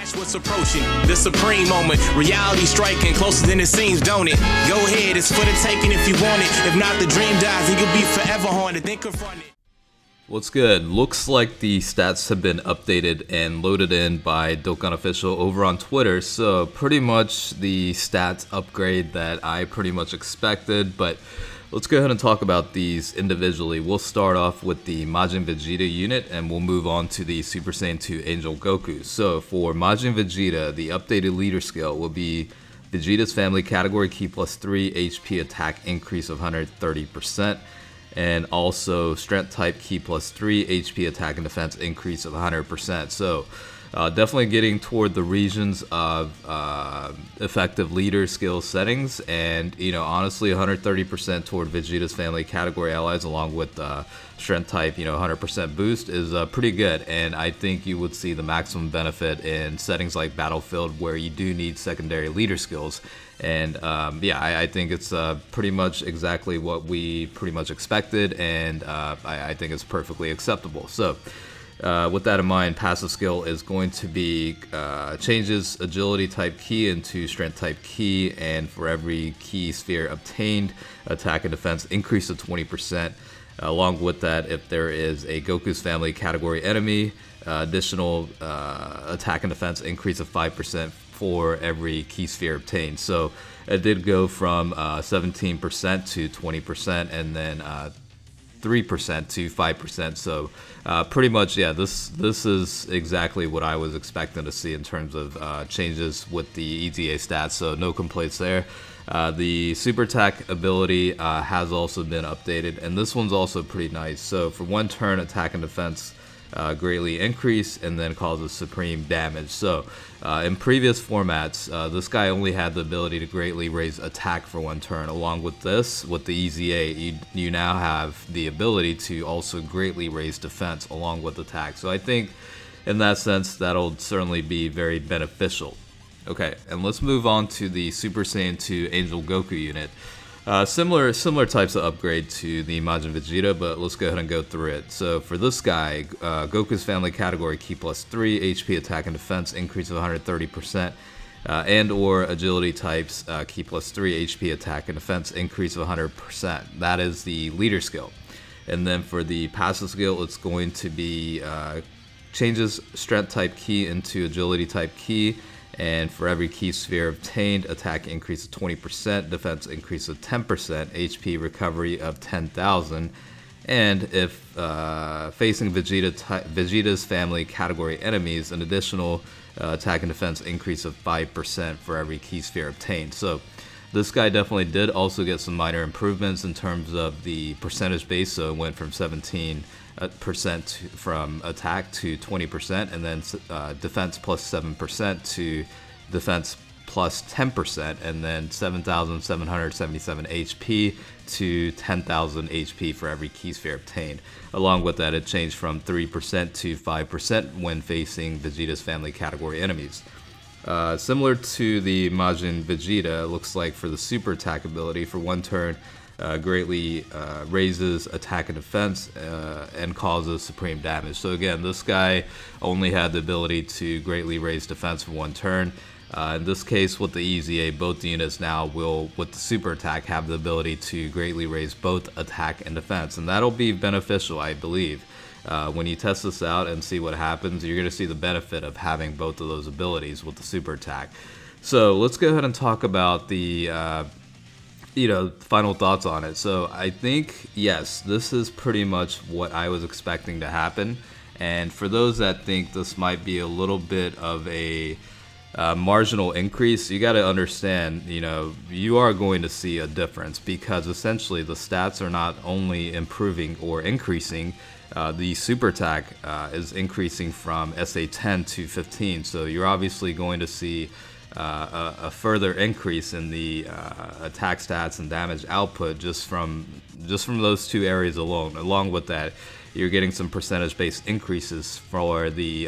Watch what's approaching, the supreme moment. Reality striking closer than it seems, don't it? Go ahead, it's for the taking if you want it. If not, the dream dies and you'll be forever haunted. Then confront it. What's good? Looks like the stats have been updated and loaded in by Dokkan Official over on Twitter. So pretty much the stats upgrade that I pretty much expected, but let's go ahead and talk about these individually. We'll start off with the Majin Vegeta unit and we'll move on to the Super Saiyan 2 Angel Goku. So for Majin Vegeta, the updated leader skill will be Vegeta's family category key plus 3 HP attack increase of 130%. And also strength type key plus 3 HP attack and defense increase of 100%. So definitely getting toward the regions of effective leader skill settings, and honestly 130% toward Vegeta's family category allies along with strength type 100% boost is pretty good, and I think you would see the maximum benefit in settings like Battlefield where you do need secondary leader skills. And yeah, I think it's pretty much exactly what we pretty much expected, and I think it's perfectly acceptable. So with that in mind, passive skill is going to be changes agility type key into strength type key, and for every key sphere obtained, attack and defense increase of 20%. Along with that, if there is a Goku's family category enemy, additional attack and defense increase of 5% for every key sphere obtained. So it did go from 17% to 20%, and then 3% to 5%. So pretty much, yeah, this is exactly what I was expecting to see in terms of changes with the EZA stats. So no complaints there. The super attack ability has also been updated, and this one's also pretty nice. So for one turn, attack and defense greatly increase and then causes supreme damage. So in previous formats, this guy only had the ability to greatly raise attack for one turn. Along with this, with the EZA, you now have the ability to also greatly raise defense along with attack. So I think in that sense, that'll certainly be very beneficial. Okay, and let's move on to the Super Saiyan 2 Angel Goku unit. Similar types of upgrade to the Majin Vegeta, but let's go ahead and go through it. So for this guy, Goku's family category key plus 3 HP attack and defense increase of 130%, and or agility types key plus 3 HP attack and defense increase of 100%. That is the leader skill. And then for the passive skill, it's going to be changes strength type key into agility type key. And for every key sphere obtained, attack increase of 20%, defense increase of 10%, HP recovery of 10,000. And if facing Vegeta's family category enemies, an additional attack and defense increase of 5% for every key sphere obtained. So this guy definitely did also get some minor improvements in terms of the percentage base. So it went from 17% from attack to 20%, and then defense plus 7% to defense plus 10%, and then 7,777 HP to 10,000 HP for every key sphere obtained. Along with that, it changed from 3% to 5% when facing Vegeta's family category enemies. Similar to the Majin Vegeta, it looks like for the super attack ability, for one turn, greatly raises attack and defense and causes supreme damage. So again, this guy only had the ability to greatly raise defense for one turn. In this case, with the EZA, both units now will, with the super attack, have the ability to greatly raise both attack and defense, and that'll be beneficial, I believe. When you test this out and see what happens, you're going to see the benefit of having both of those abilities with the super attack. So let's go ahead and talk about the final thoughts on it. So I think, yes, this is pretty much what I was expecting to happen. And for those that think this might be a little bit of a marginal increase, you got to understand, you are going to see a difference, because essentially the stats are not only improving or increasing, the super attack is increasing from SA10 to 15. So you're obviously going to see a further increase in the attack stats and damage output just from those two areas alone. Along with that, you're getting some percentage-based increases for the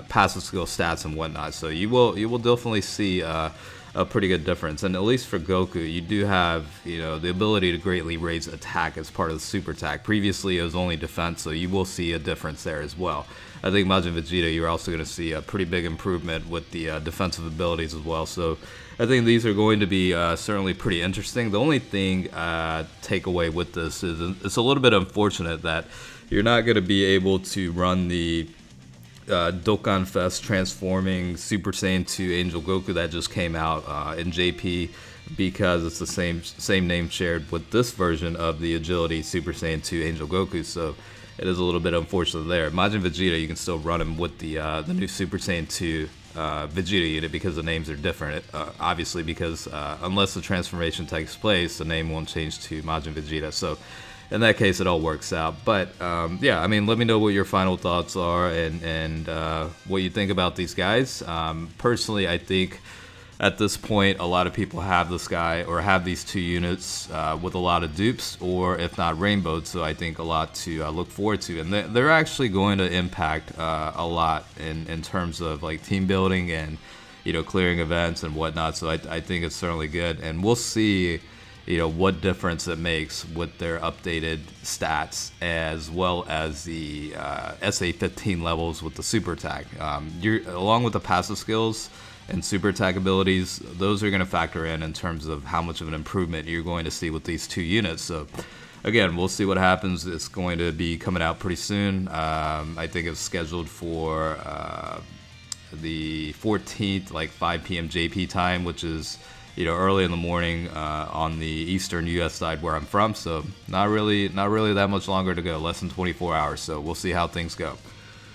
passive skill stats and whatnot. So you will definitely see a a pretty good difference. And at least for Goku, you do have, the ability to greatly raise attack as part of the super attack. Previously, it was only defense, so you will see a difference there as well. I think Majin Vegeta, you're also going to see a pretty big improvement with the defensive abilities as well. So I think these are going to be certainly pretty interesting. The only thing takeaway with this is it's a little bit unfortunate that you're not going to be able to run the Dokkan Fest transforming Super Saiyan 2 Angel Goku that just came out in JP, because it's the same name shared with this version of the Agility Super Saiyan 2 Angel Goku, so it is a little bit unfortunate there. Majin Vegeta, you can still run him with the new Super Saiyan 2 Vegeta unit because the names are different. Obviously, because unless the transformation takes place, the name won't change to Majin Vegeta, so in that case, it all works out. But yeah, I mean, let me know what your final thoughts are and what you think about these guys. Personally, I think at this point, a lot of people have this guy or have these two units with a lot of dupes, or if not rainbowed. So I think a lot to look forward to, and they're actually going to impact a lot in terms of like team building and clearing events and whatnot. So I think it's certainly good, and we'll see what difference it makes with their updated stats, as well as the SA15 levels with the super attack. Along with the passive skills and super attack abilities, those are going to factor in terms of how much of an improvement you're going to see with these two units. So again, we'll see what happens. It's going to be coming out pretty soon. I think it's scheduled for the 14th, like 5 p.m. JP time, which is early in the morning on the eastern U.S. side where I'm from. So not really that much longer to go, less than 24 hours. So we'll see how things go.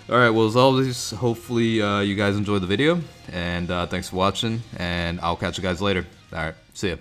All right, well, as always, hopefully you guys enjoyed the video, and thanks for watching, and I'll catch you guys later. All right, see ya.